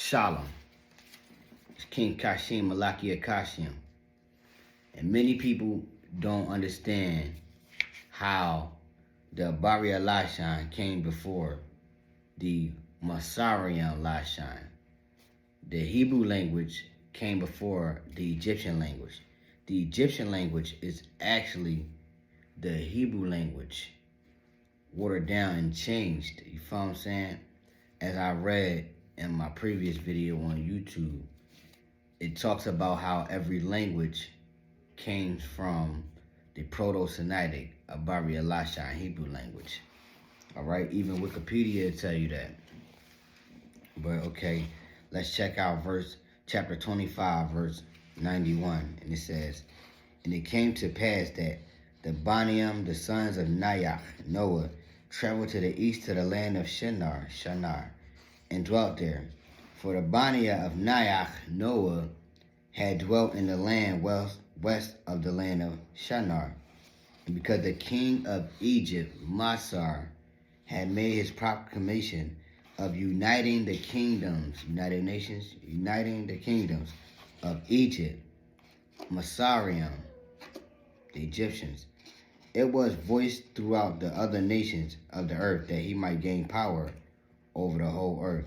Shalom. It's King Kashim Malakia Kashim. And many people don't understand how the Bari Lashan came before the Masarian Lashan. The Hebrew language came before the Egyptian language. The Egyptian language is actually the Hebrew language watered down and changed. You feel what I'm saying? As I read in my previous video on YouTube, it talks about how every language came from the Proto-Semitic Abari Elashan Hebrew language. All right, even Wikipedia will tell you that. But okay, let's check out chapter 25, verse 91. And it says, "And it came to pass that the Baniam, the sons of Noah, traveled to the east to the land of Shinar, and dwelt there. For the Bania of Noah had dwelt in the land west of the land of Shinar. And because the king of Egypt, Masar, had made his proclamation of uniting the kingdoms of Egypt, Masarium, the Egyptians, it was voiced throughout the other nations of the earth that he might gain power over the whole earth.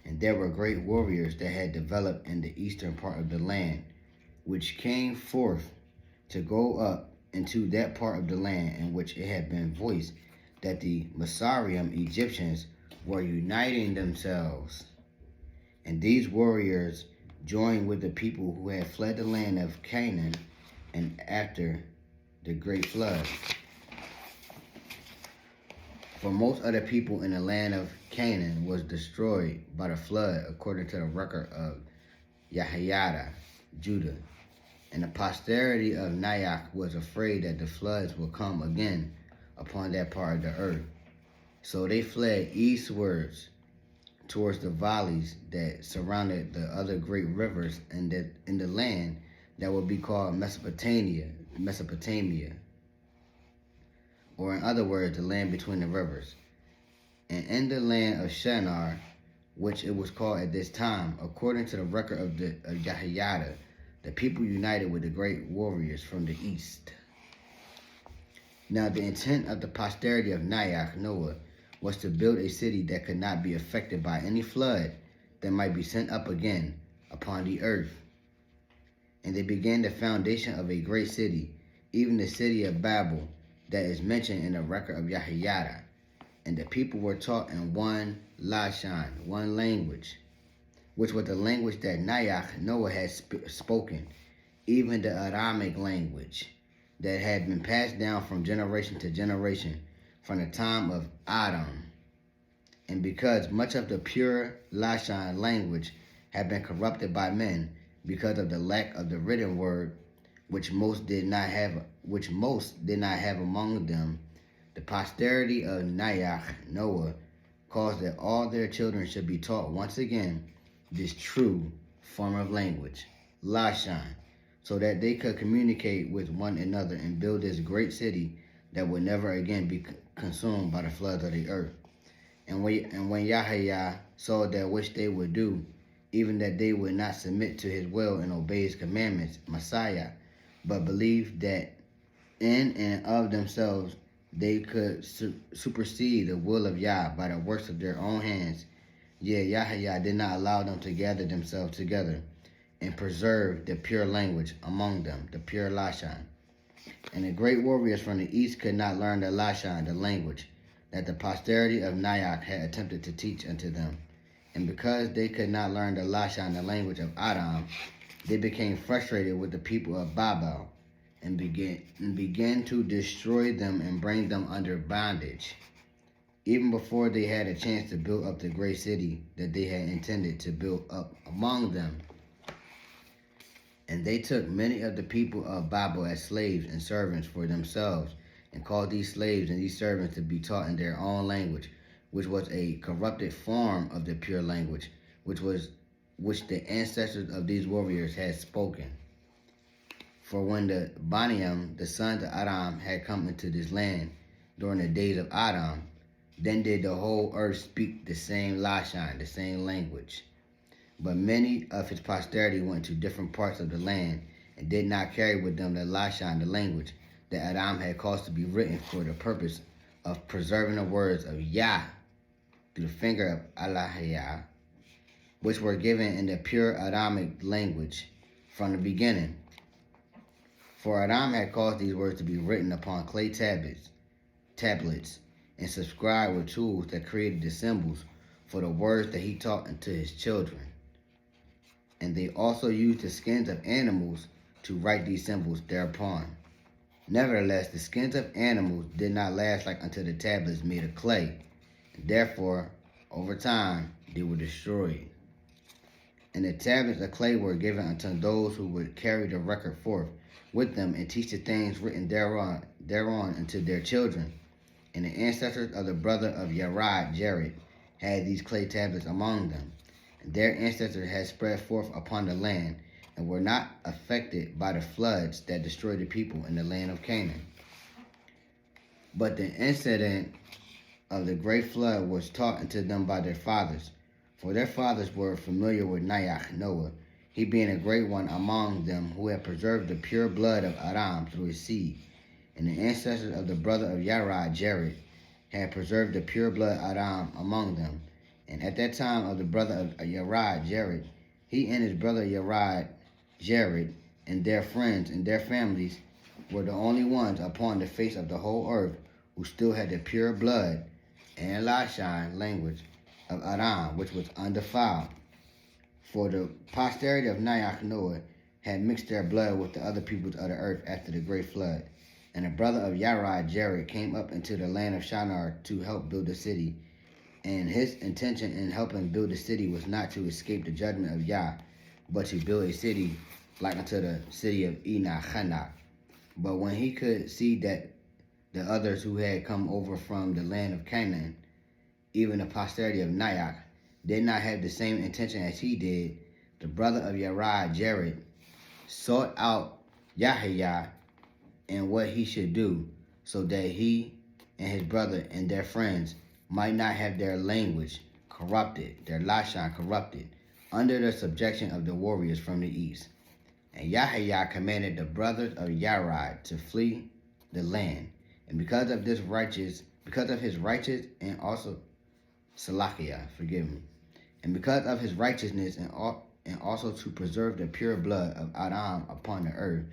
And there were great warriors that had developed in the eastern part of the land, which came forth to go up into that part of the land in which it had been voiced that the Masarium Egyptians were uniting themselves. And these warriors joined with the people who had fled the land of Canaan and after the great flood. For most of the people in the land of Canaan was destroyed by the flood, according to the record of Yahyada, Judah. And the posterity of Nayak was afraid that the floods would come again upon that part of the earth. So they fled eastwards towards the valleys that surrounded the other great rivers in the land that would be called Mesopotamia, or in other words, the land between the rivers. And in the land of Shinar, which it was called at this time, according to the record of Yahyada, the people united with the great warriors from the east. Now the intent of the posterity of Noah was to build a city that could not be affected by any flood that might be sent up again upon the earth. And they began the foundation of a great city, even the city of Babel, that is mentioned in the record of Yahyada. And the people were taught in one Lashan, one language, which was the language that Noah had spoken, even the Aramic language that had been passed down from generation to generation from the time of Adam. And because much of the pure Lashan language had been corrupted by men because of the lack of the written word, which most did not have among them, the posterity of Noah caused that all their children should be taught once again this true form of language, Lashan, so that they could communicate with one another and build this great city that would never again be consumed by the floods of the earth. And when Yahya saw that which they would do, even that they would not submit to his will and obey his commandments, Messiah, but believed that in and of themselves they could supersede the will of Yah by the works of their own hands. Yet Yahya did not allow them to gather themselves together and preserve the pure language among them, the pure Lashan. And the great warriors from the east could not learn the Lashan, the language that the posterity of Nayak had attempted to teach unto them. And because they could not learn the Lashan, the language of Adam, they became frustrated with the people of Babel and began to destroy them and bring them under bondage, even before they had a chance to build up the great city that they had intended to build up among them. And they took many of the people of Babel as slaves and servants for themselves, and caused these slaves and these servants to be taught in their own language, which was a corrupted form of the pure language, which the ancestors of these warriors had spoken. For when the Baniam, the sons of Adam, had come into this land during the days of Adam, then did the whole earth speak the same Lashan, the same language. But many of his posterity went to different parts of the land and did not carry with them the Lashon, the language that Adam had caused to be written for the purpose of preserving the words of Yah through the finger of Allah, which were given in the pure Adamic language from the beginning. For Adam had caused these words to be written upon clay tablets, and subscribed with tools that created the symbols for the words that he taught unto his children. And they also used the skins of animals to write these symbols thereupon. Nevertheless, the skins of animals did not last like unto the tablets made of clay, and therefore, over time, they were destroyed. And the tablets of clay were given unto those who would carry the record forth with them and teach the things written thereon unto their children. And the ancestors of the brother of Yared, Jared, had these clay tablets among them. And their ancestors had spread forth upon the land, and were not affected by the floods that destroyed the people in the land of Canaan. But the incident of the great flood was taught unto them by their fathers, for their fathers were familiar with Noah, he being a great one among them, who had preserved the pure blood of Adam through his seed. And the ancestors of the brother of Yared, Jared, had preserved the pure blood Adam among them. And at that time of the brother of Yared, Jared, he and his brother Yared, Jared, and their friends and their families were the only ones upon the face of the whole earth who still had the pure blood and Lashon language of Adam, which was undefiled. For the posterity of Noah had mixed their blood with the other peoples of the earth after the great flood. And the brother of Yared, Jared, came up into the land of Shinar to help build the city. And his intention in helping build the city was not to escape the judgment of Yah, but to build a city like unto the city of Enoch. But when he could see that the others who had come over from the land of Canaan, even the posterity of Noah, did not have the same intention as he did, the brother of Yared, Jared, sought out Yahya and what he should do, so that he and his brother and their friends might not have their language corrupted, their Lashon corrupted, under the subjection of the warriors from the east. And Yahya commanded the brothers of Yared to flee the land. And because of his righteous and also Salakia, forgive me. And because of his righteousness and also to preserve the pure blood of Adam upon the earth,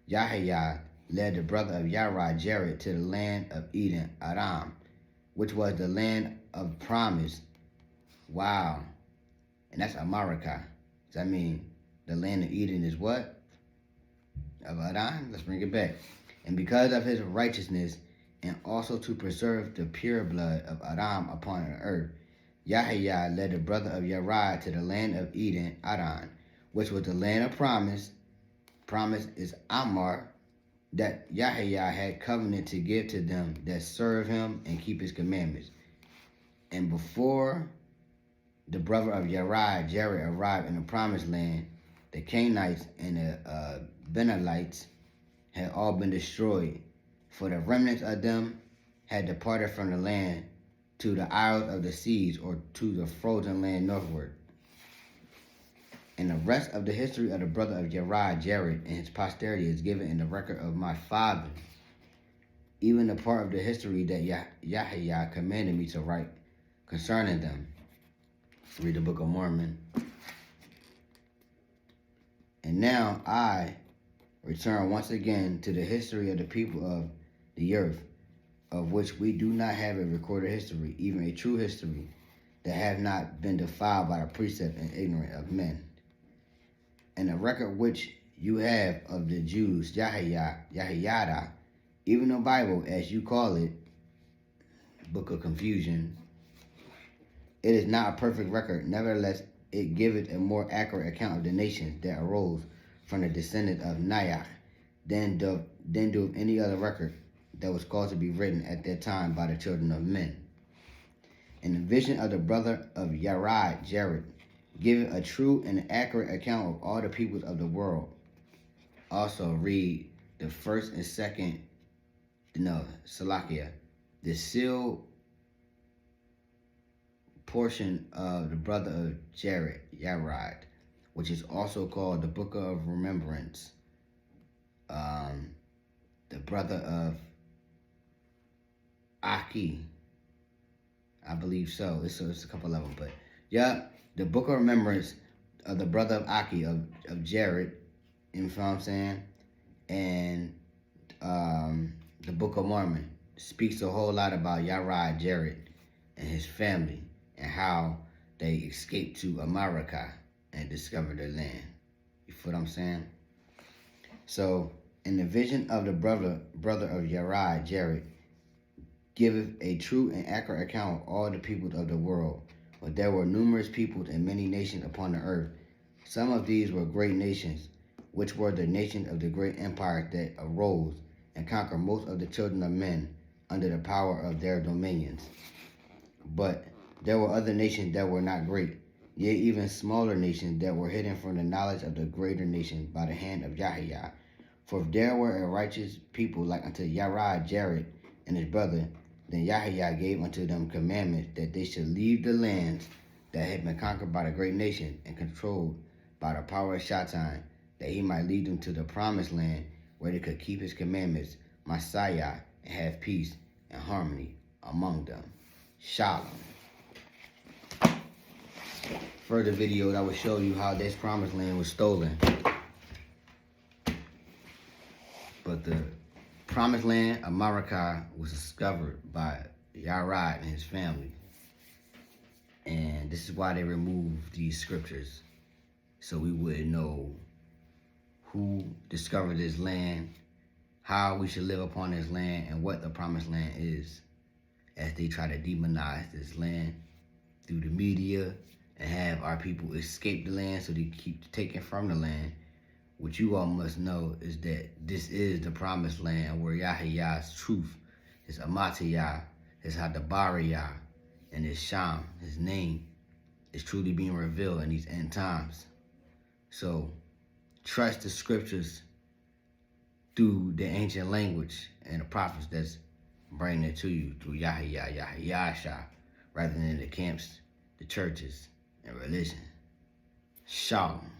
Yahya led the brother of Yared, Jared, to the land of Eden, Aram, which was the land of promise. Wow. And that's America. Does that mean the land of Eden is what? Of Adam? Let's bring it back. And because of his righteousness, and also to preserve the pure blood of Adam upon the earth, Yahya led the brother of Yared to the land of Eden, Adan, which was the land of promise. Promise is Amar, that Yahya had covenant to give to them that serve him and keep his commandments. And before the brother of Yared, Jared, arrived in the promised land, the Canaanites and the Benalites had all been destroyed, for the remnants of them had departed from the land to the isles of the seas, or to the frozen land northward. And the rest of the history of the brother of Yared, Jared, and his posterity is given in the record of my father, even the part of the history that Yahya commanded me to write concerning them. Read the Book of Mormon. And now I return once again to the history of the people of the earth, of which we do not have a recorded history, even a true history, that have not been defiled by the precept and ignorant of men. And the record which you have of the Jews, Yahyada, even the Bible, as you call it, Book of Confusion, it is not a perfect record. Nevertheless, it giveth a more accurate account of the nations that arose from the descendants of Noah than do any other record that was caused to be written at that time by the children of men. And the vision of the brother of Yared, Jared, giveth a true and accurate account of all the peoples of the world. Also read the first and second, Salakia, the sealed portion of the brother of Jared, Yared, which is also called the Book of Remembrance. The brother of Aki, I believe so. It's a couple of them, but yeah, the Book of Remembrance of the brother of Aki of Jared. You know what I'm saying? And the Book of Mormon speaks a whole lot about Yared, Jared, and his family, and how they escaped to America and discovered the land. You feel what I'm saying? So, in the vision of the brother of Yared, Jared, giveth a true and accurate account of all the peoples of the world. But there were numerous peoples and many nations upon the earth. Some of these were great nations, which were the nations of the great empires that arose and conquered most of the children of men under the power of their dominions. But there were other nations that were not great, yea, even smaller nations that were hidden from the knowledge of the greater nations by the hand of Yahweh. For if there were a righteous people like unto Yared, Jared, and his brother, then Yahweh gave unto them commandments that they should leave the lands that had been conquered by the great nation and controlled by the power of Shaitan, that he might lead them to the promised land where they could keep his commandments, Messiah, and have peace and harmony among them. Shalom. Further video that will show you how this promised land was stolen. But the promised land, America, was discovered by Yared and his family. And this is why they removed these scriptures, so we wouldn't know who discovered this land, how we should live upon this land, and what the promised land is, as they try to demonize this land through the media and have our people escape the land so they keep taking from the land. What you all must know is that this is the promised land where Yahweh's truth, his Amatiyah, his Hadabariyah, and his Sham, his name, is truly being revealed in these end times. So trust the scriptures through the ancient language and the prophets that's bringing it to you through Yahweh, rather than the camps, the churches, and religion. Shalom.